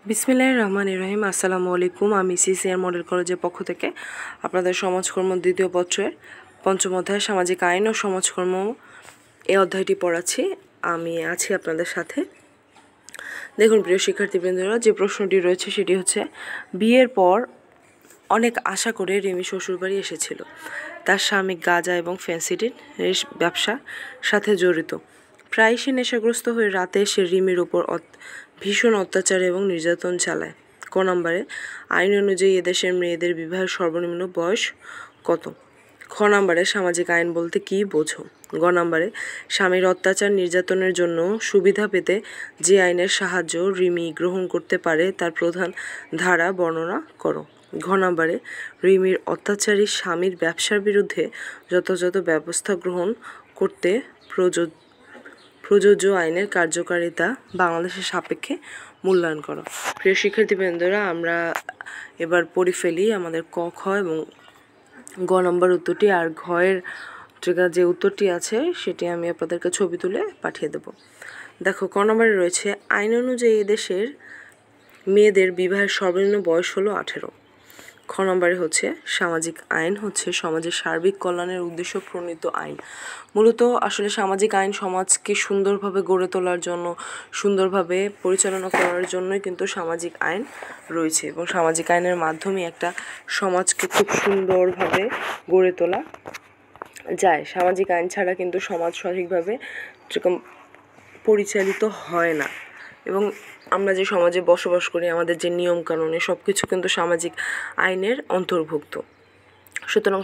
বিসমিল্লাহির রহমানির রহিম। আসসালামু আলাইকুম। আমি সিসিআর মডেল কলেজের পক্ষ থেকে আপনাদের সমাজকর্ম দ্বিতীয় পত্রের পঞ্চম অধ্যায় সামাজিক আইন ও সমাজকর্ম এই অধ্যায়টি পড়াচ্ছি। আমি আছি আপনাদের সাথে। দেখুন প্রিয় শিক্ষার্থীবৃন্দরা, যে প্রশ্নটি রয়েছে সেটি হচ্ছে, বিয়ের পর অনেক আশা করে রিমি শ্বশুরবাড়ি এসেছিল। তার স্বামী গাঁজা এবং ফেন্সিডিল ব্যবসার সাথে জড়িত। প্রায় সে নেশাগ্রস্ত হয়ে রাতে এসে রিমির ওপর ভীষণ অত্যাচার এবং নির্যাতন চালায়। ক নম্বরে, আইন অনুযায়ী এদেশের মেয়েদের বিবাহের সর্বনিম্ন বয়স কত? খ নম্বরে, সামাজিক আইন বলতে কী বোঝো? গ নম্বরে, স্বামীর অত্যাচার নির্যাতনের জন্য সুবিধা পেতে যে আইনের সাহায্য রিমি গ্রহণ করতে পারে তার প্রধান ধারা বর্ণনা করো। ঘ নম্বরে, রিমির অত্যাচারী স্বামীর ব্যবসার বিরুদ্ধে যথাযথ ব্যবস্থা গ্রহণ করতে প্রযোজ্য আইনের কার্যকারিতা বাংলাদেশের সাপেক্ষে মূল্যায়ন করো। প্রিয় শিক্ষার্থীবৃন্দরা, আমরা এবার পড়ে ফেলি আমাদের ক, খ এবং গ নম্বর উত্তরটি। আর ঘয়ের যে উত্তরটি আছে সেটি আমি আপনাদেরকে ছবি তুলে পাঠিয়ে দেব। দেখো, ক নম্বরে রয়েছে, আইন অনুযায়ী এদেশের মেয়েদের বিবাহের সর্বনিম্ন বয়স হলো 18। খ নম্বরে হচ্ছে, সামাজিক আইন হচ্ছে সমাজের সার্বিক কল্যাণের উদ্দেশ্য প্রণীত আইন। মূলত আসলে সামাজিক আইন সমাজকে সুন্দরভাবে গড়ে তোলার জন্য, সুন্দরভাবে পরিচালনা করার জন্যই কিন্তু সামাজিক আইন রয়েছে, এবং সামাজিক আইনের মাধ্যমে একটা সমাজকে খুব সুন্দরভাবে গড়ে তোলা যায়। সামাজিক আইন ছাড়া কিন্তু সমাজ সঠিকভাবে পরিচালিত হয় না। এবং আমরা যে সমাজে বসবাস করি, আমাদের যে নিয়ম কানুন, সব কিছু কিন্তু সামাজিক আইনের অন্তর্ভুক্ত। সুতরাং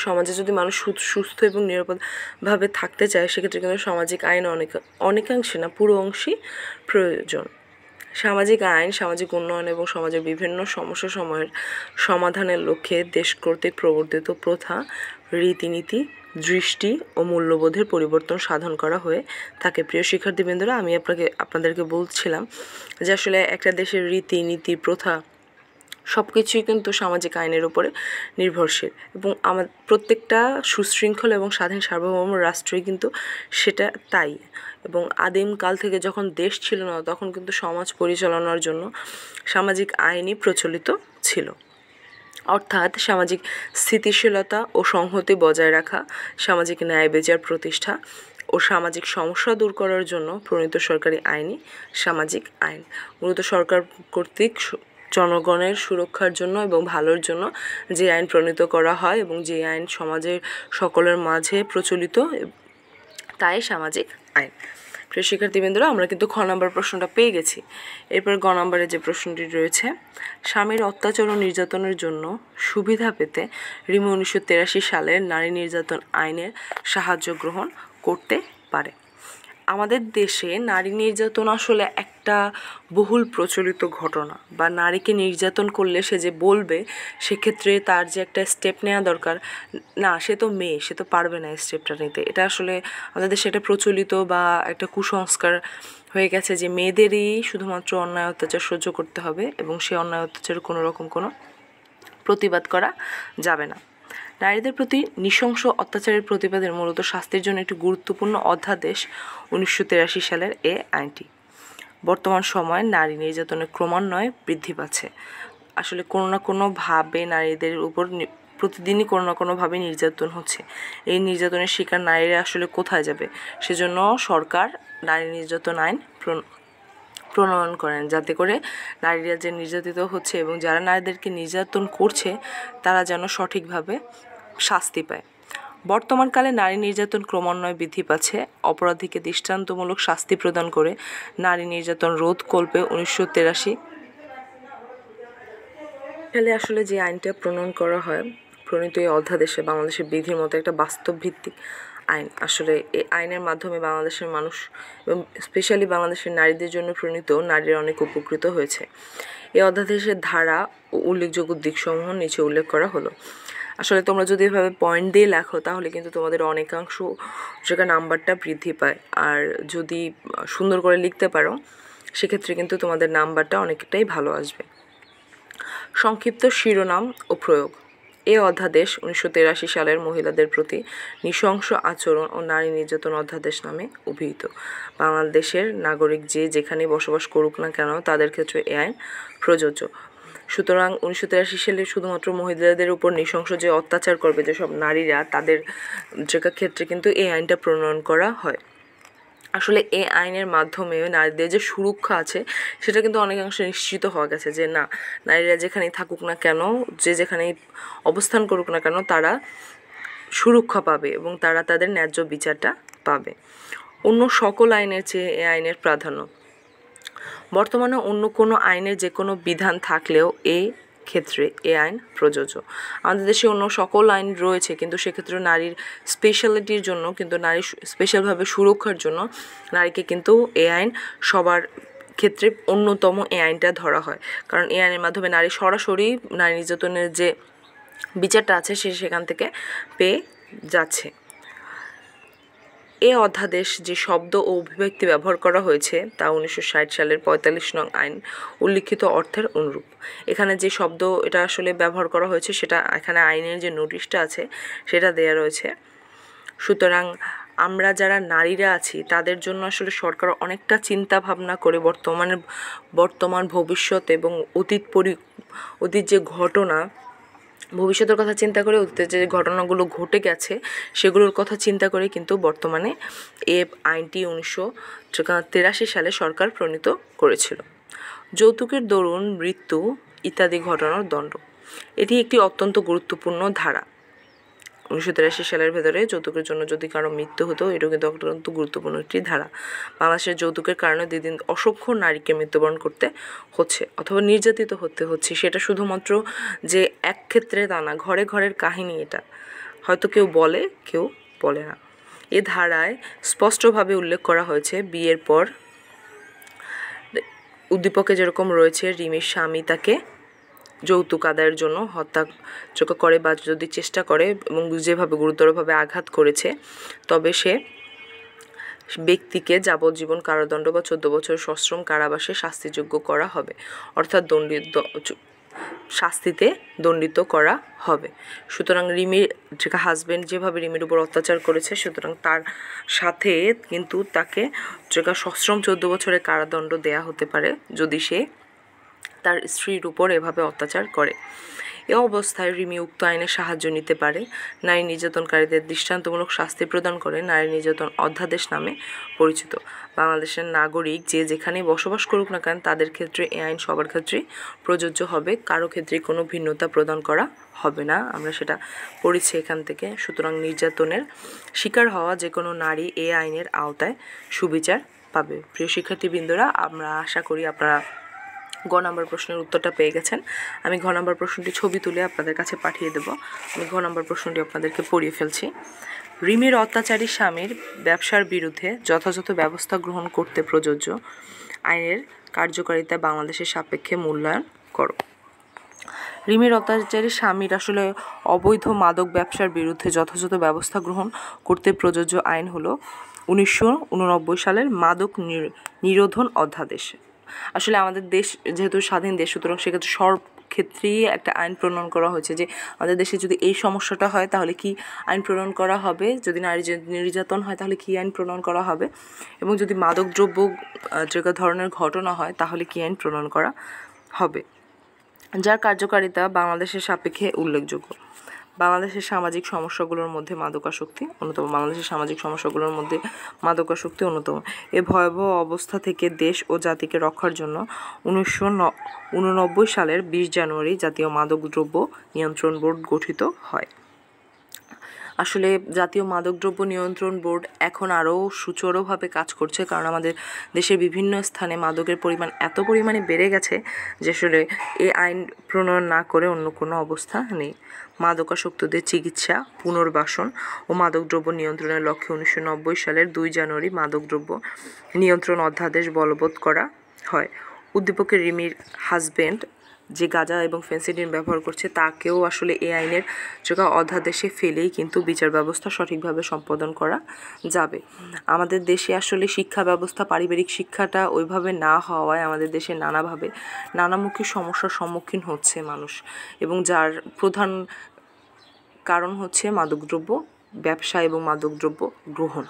সমাজে যদি মানুষ সুস্থ এবং নিরাপদভাবে থাকতে চায়, সেক্ষেত্রে কিন্তু সামাজিক আইন অনেকাংশে না, পুরো অংশই প্রয়োজন। সামাজিক আইন সামাজিক উন্নয়ন এবং সমাজের বিভিন্ন সমস্যা সময়ের সমাধানের লক্ষ্যে দেশ কর্তৃক প্রবর্তিত প্রথা, রীতিনীতি, দৃষ্টি ও মূল্যবোধের পরিবর্তন সাধন করা হয়ে থাকে। প্রিয় শিক্ষার্থীবৃন্দরা, আমি আপনাদেরকে বলছিলাম যে আসলে একটা দেশের রীতিনীতি, প্রথা সব কিছুই কিন্তু সামাজিক আইনের উপরে নির্ভরশীল, এবং প্রত্যেকটা সুশৃঙ্খল এবং স্বাধীন সার্বভৌম রাষ্ট্রই কিন্তু সেটা তাই। এবং আদিমকাল থেকে যখন দেশ ছিল না, তখন কিন্তু সমাজ পরিচালনার জন্য সামাজিক আইনই প্রচলিত ছিল। অর্থাৎ সামাজিক স্থিতিশীলতা ও সংহতি বজায় রাখা, সামাজিক ন্যায় বিচার প্রতিষ্ঠা ও সামাজিক সমস্যা দূর করার জন্য প্রণীত সরকারি আইনই সামাজিক আইন। মূলত সরকার কর্তৃক জনগণের সুরক্ষার জন্য এবং ভালোর জন্য যে আইন প্রণীত করা হয় এবং যে আইন সমাজের সকলের মাঝে প্রচলিত, তাই সামাজিক আইন। প্রিয় শিক্ষার্থীবৃন্দরা, আমরা কিন্তু খ নম্বর প্রশ্নটা পেয়ে গেছি। এরপর গ নম্বরে যে প্রশ্নটি রয়েছে, স্বামীর অত্যাচার ও নির্যাতনের জন্য সুবিধা পেতে রিমি 1983 সালের নারী নির্যাতন আইনের সাহায্য গ্রহণ করতে পারে। আমাদের দেশে নারী নির্যাতন আসলে একটা বহুল প্রচলিত ঘটনা, বা নারীকে নির্যাতন করলে সে যে বলবে, সেক্ষেত্রে তার যে একটা স্টেপ নেওয়া দরকার, না, সে তো মেয়ে, সে তো পারবে না এই স্টেপটা নিতে। এটা আসলে আমাদের দেশে এটা প্রচলিত বা একটা কুসংস্কার হয়ে গেছে যে মেয়েদেরই শুধুমাত্র অন্যায় অত্যাচার সহ্য করতে হবে এবং সে অন্যায় অত্যাচারের কোনো রকম কোনো প্রতিবাদ করা যাবে না। নারীদের প্রতি নৃশংস অত্যাচারের প্রতিবাদের মূলত শাস্তির জন্য একটি গুরুত্বপূর্ণ অধ্যাদেশ 1983 সালের এ আইনটি। বর্তমান সময়ে নারী নির্যাতনের ক্রমান্বয়ে বৃদ্ধি পাচ্ছে। আসলে কোনো না কোনোভাবে নারীদের উপর প্রতিদিনই কোনো না কোনোভাবে নির্যাতন হচ্ছে। এই নির্যাতনের শিকার নারীরা আসলে কোথায় যাবে? সেজন্য সরকার নারী নির্যাতন আইন প্রণয়ন করেন, যাতে করে নারীরা যে নির্যাতিত হচ্ছে এবং যারা নারীদেরকে নির্যাতন করছে তারা যেন সঠিকভাবে শাস্তি পায়। বর্তমানকালে নারী নির্যাতন ক্রমান্বয়ে বৃদ্ধি পাচ্ছে। অপরাধীকে দৃষ্টান্তমূলক শাস্তি প্রদান করে নারী নির্যাতন রোধকল্পে 1983 সালে আসলে যে আইনটা প্রণয়ন করা হয়, প্রণীত এই অধ্যাদেশে বাংলাদেশের বিধির মতো একটা বাস্তব ভিত্তিক আইন। আসলে এই আইনের মাধ্যমে বাংলাদেশের মানুষ এবং স্পেশালি বাংলাদেশের নারীদের জন্য প্রণীত, নারীরা অনেক উপকৃত হয়েছে। এই অধ্যাদেশের ধারা ও উল্লেখযোগ্য দিকসমূহ নিচে উল্লেখ করা হলো। আসলে তোমরা যদি এভাবে পয়েন্ট দিয়ে লেখো, তাহলে কিন্তু তোমাদের অনেকাংশ জায়গা নাম্বারটা বৃদ্ধি পায়। আর যদি সুন্দর করে লিখতে পারো, সেক্ষেত্রে কিন্তু তোমাদের নাম্বারটা অনেকটাই ভালো আসবে। সংক্ষিপ্ত শিরোনাম ও প্রয়োগ। এ অধ্যাদেশ 1983 সালের মহিলাদের প্রতি নৃশংস আচরণ ও নারী নির্যাতন অধ্যাদেশ নামে অভিহিত। বাংলাদেশের নাগরিক যে যেখানে বসবাস করুক না কেন তাদের ক্ষেত্রে এ আইন প্রযোজ্য। সুতরাং 1983 সালে শুধুমাত্র মহিলাদের উপর নৃশংস যে অত্যাচার করবে যেসব নারীরা, তাদের ক্ষেত্রে কিন্তু এই আইনটা প্রণয়ন করা হয়। আসলে এই আইনের মাধ্যমে নারীদের যে সুরক্ষা আছে সেটা কিন্তু অনেকাংশে নিশ্চিত হওয়া গেছে যে না, নারীরা যেখানেই থাকুক না কেন, যে যেখানেই অবস্থান করুক না কেন, তারা সুরক্ষা পাবে এবং তারা তাদের ন্যায্য বিচারটা পাবে। অন্য সকল আইনের চেয়ে এই আইনের প্রাধান্য। বর্তমানে অন্য কোনো আইনের যে কোনো বিধান থাকলেও এই ক্ষেত্রে এ আইন প্রযোজ্য। আমাদের দেশে অন্য সকল আইন রয়েছে, কিন্তু সেক্ষেত্রে নারীর স্পেশালিটির জন্য, কিন্তু নারীর স্পেশালভাবে সুরক্ষার জন্য নারীকে কিন্তু এ আইন সবার ক্ষেত্রে অন্যতম এই আইনটা ধরা হয়। কারণ এই আইনের মাধ্যমে নারী সরাসরি নারী নির্যাতনের যে বিচারটা আছে সে সেখান থেকে পেয়ে যাচ্ছে। এ অধ্যাদেশ যে শব্দ ও অভিব্যক্তি ব্যবহার করা হয়েছে তা 1960 সালের 45 নং আইন উল্লিখিত অর্থের অনুরূপ। এখানে যে শব্দ এটা আসলে ব্যবহার করা হয়েছে সেটা এখানে আইনের যে নোটিশটা আছে সেটা দেয়া রয়েছে। সুতরাং আমরা যারা নারীরা আছি তাদের জন্য আসলে সরকার অনেকটা চিন্তা ভাবনা করে বর্তমান ভবিষ্যৎ এবং অতীত যে ঘটনা, ভবিষ্যতের কথা চিন্তা করে অতীতে যে ঘটনাগুলো ঘটে গেছে সেগুলোর কথা চিন্তা করে কিন্তু বর্তমানে এই আইনটি 1983 সালে সরকার প্রণীত করেছিল। যৌতুকের দরুন মৃত্যু ইত্যাদি ঘটনার দণ্ড, এটি একটি অত্যন্ত গুরুত্বপূর্ণ ধারা। 1983 সালের ভেতরে যৌতুকের জন্য যদি কারো মৃত্যু হতো, এটাও কিন্তু অত্যন্ত গুরুত্বপূর্ণ একটি ধারা। বাংলাদেশের যৌতুকের কারণে দিন অসংখ্য নারীকে মৃত্যুবরণ করতে হচ্ছে অথবা নির্যাতিত হতে হচ্ছে। সেটা শুধুমাত্র যে এক ক্ষেত্রে তা না, ঘরে ঘরের কাহিনী এটা। হয়তো কেউ বলে, কেউ বলে না। এ ধারায় স্পষ্টভাবে উল্লেখ করা হয়েছে বিয়ের পর উদ্দীপকে যেরকম রয়েছে রিমির স্বামী তাকে যৌতুক আদায়ের জন্য হত্যা করে বা যদি চেষ্টা করে এবং যেভাবে গুরুতরভাবে আঘাত করেছে, তবে সে ব্যক্তিকে যাবজ্জীবন কারাদণ্ড বা 14 বছর সশ্রম কারাবাসে শাস্তিযোগ্য করা হবে, অর্থাৎ শাস্তিতে দণ্ডিত করা হবে। সুতরাং রিমির হাজবেন্ড যেভাবে রিমির উপর অত্যাচার করেছে, সুতরাং তার সাথে কিন্তু তাকে সশ্রম 14 বছরের কারাদণ্ড দেয়া হতে পারে যদি সে তার স্ত্রীর উপর এভাবে অত্যাচার করে। এ অবস্থায় রিমি উক্ত আইনের সাহায্য নিতে পারে। নারী নির্যাতনকারীদের দৃষ্টান্তমূলক শাস্তি প্রদান করে নারী নির্যাতন অধ্যাদেশ নামে পরিচিত। বাংলাদেশের নাগরিক যে যেখানেই বসবাস করুক না কেন তাদের ক্ষেত্রে এই আইন সবার ক্ষেত্রেই প্রযোজ্য হবে, কারো ক্ষেত্রে কোনো ভিন্নতা প্রদান করা হবে না। আমরা সেটা পড়েছি এখান থেকে। সুতরাং নির্যাতনের শিকার হওয়া যে কোনো নারী এই আইনের আওতায় সুবিচার পাবে। প্রিয় শিক্ষার্থীবৃন্দরা, আমরা আশা করি আপনারা গ নম্বর প্রশ্নের উত্তরটা পেয়ে গেছেন। আমি ঘ নম্বর প্রশ্নটি ছবি তুলে আপনাদের কাছে পাঠিয়ে দেব। আমি ঘ নম্বর প্রশ্নটি আপনাদেরকে পড়িয়ে ফেলছি। রিমির অত্যাচারী স্বামীর ব্যবসার বিরুদ্ধে যথাযথ ব্যবস্থা গ্রহণ করতে প্রযোজ্য আইনের কার্যকারিতা বাংলাদেশের সাপেক্ষে মূল্যায়ন করো। রিমির অত্যাচারী স্বামীর আসলে অবৈধ মাদক ব্যবসার বিরুদ্ধে যথাযথ ব্যবস্থা গ্রহণ করতে প্রযোজ্য আইন হলো 1989 সালের মাদক নিরোধন অধ্যাদেশ। আসলে আমাদের দেশ যেহেতু স্বাধীন দেশ, সুতরাং সেক্ষেত্রে সব ক্ষেত্রেই একটা আইন প্রণয়ন করা হয়েছে যে আমাদের দেশে যদি এই সমস্যাটা হয় তাহলে কি আইন প্রণয়ন করা হবে, যদি নারী নির্যাতন হয় তাহলে কি আইন প্রণয়ন করা হবে, এবং যদি মাদকদ্রব্য যে ধরনের ঘটনা হয় তাহলে কি আইন প্রণয়ন করা হবে, যার কার্যকারিতা বাংলাদেশের সাপেক্ষে উল্লেখযোগ্য। বাংলাদেশের সামাজিক সমস্যাগুলোর মধ্যে মাদকাসক্তি অন্যতম। এ ভয়াবহ অবস্থা থেকে দেশ ও জাতিকে রক্ষার জন্য 1989 সালের 20 জানুয়ারি জাতীয় মাদকদ্রব্য নিয়ন্ত্রণ বোর্ড গঠিত হয়। আসলে জাতীয় মাদকদ্রব্য নিয়ন্ত্রণ বোর্ড এখন আরও সুচারুভাবে কাজ করছে, কারণ আমাদের দেশের বিভিন্ন স্থানে মাদকের পরিমাণ এত পরিমাণে বেড়ে গেছে যে আসলে এই আইন প্রণয়ন না করে অন্য কোনো অবস্থা নেই। মাদকাসক্তদের চিকিৎসা, পুনর্বাসন ও মাদকদ্রব্য নিয়ন্ত্রণের লক্ষ্যে 1990 সালের 2 জানুয়ারি মাদকদ্রব্য নিয়ন্ত্রণ অধ্যাদেশ বলবৎ করা হয়। উদ্দীপকে রিমির হাজবেন্ড যে গাঁজা এবং ফেন্সিডিল ব্যবহার করছে তাকেও আসলে এই আইনের অধ্যাদেশে ফেলেই কিন্তু বিচার ব্যবস্থা সঠিকভাবে সম্পাদন করা যাবে। আমাদের দেশে আসলে শিক্ষা ব্যবস্থা, পারিবারিক শিক্ষাটা ওইভাবে না হওয়ায় আমাদের দেশে নানামুখী সমস্যার সম্মুখীন হচ্ছে মানুষ, এবং যার প্রধান কারণ হচ্ছে মাদকদ্রব্য ব্যবসা এবং মাদকদ্রব্য গ্রহণ।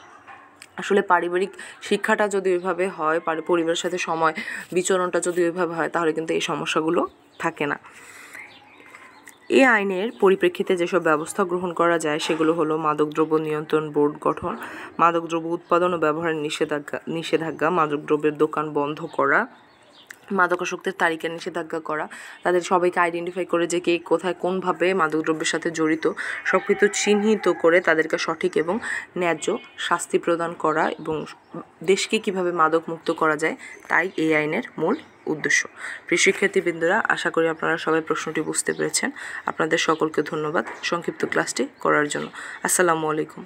আসলে পারিবারিক শিক্ষাটা যদি ওইভাবে হয়, পরিবারের সাথে সময় বিচরণটা যদি ওইভাবে হয়, তাহলে কিন্তু এই সমস্যাগুলো থাকে না। এই আইনের পরিপ্রেক্ষিতে যেসব ব্যবস্থা গ্রহণ করা যায় সেগুলো হলো মাদকদ্রব্য নিয়ন্ত্রণ বোর্ড গঠন, মাদকদ্রব্য উৎপাদন ও ব্যবহারের নিষেধাজ্ঞা, মাদকদ্রব্যের দোকান বন্ধ করা, মাদকাসক্তের তালিকা নিষেধাজ্ঞা করা, তাদের সবাইকে আইডেন্টিফাই করে যে কে কোথায় কোনভাবে মাদকদ্রব্যের সাথে জড়িত সব কিছু চিহ্নিত করে তাদেরকে সঠিক এবং ন্যায্য শাস্তি প্রদান করা এবং দেশকে কিভাবে মাদকমুক্ত করা যায়, তাই এই আইনের মূল উদ্দেশ্য। প্রিয় শিক্ষার্থীবৃন্দরা, আশা করি আপনারা সবাই প্রশ্নটি বুঝতে পেরেছেন। আপনাদের সকলকে ধন্যবাদ সংক্ষিপ্ত ক্লাসটি করার জন্য। আসসালামু আলাইকুম।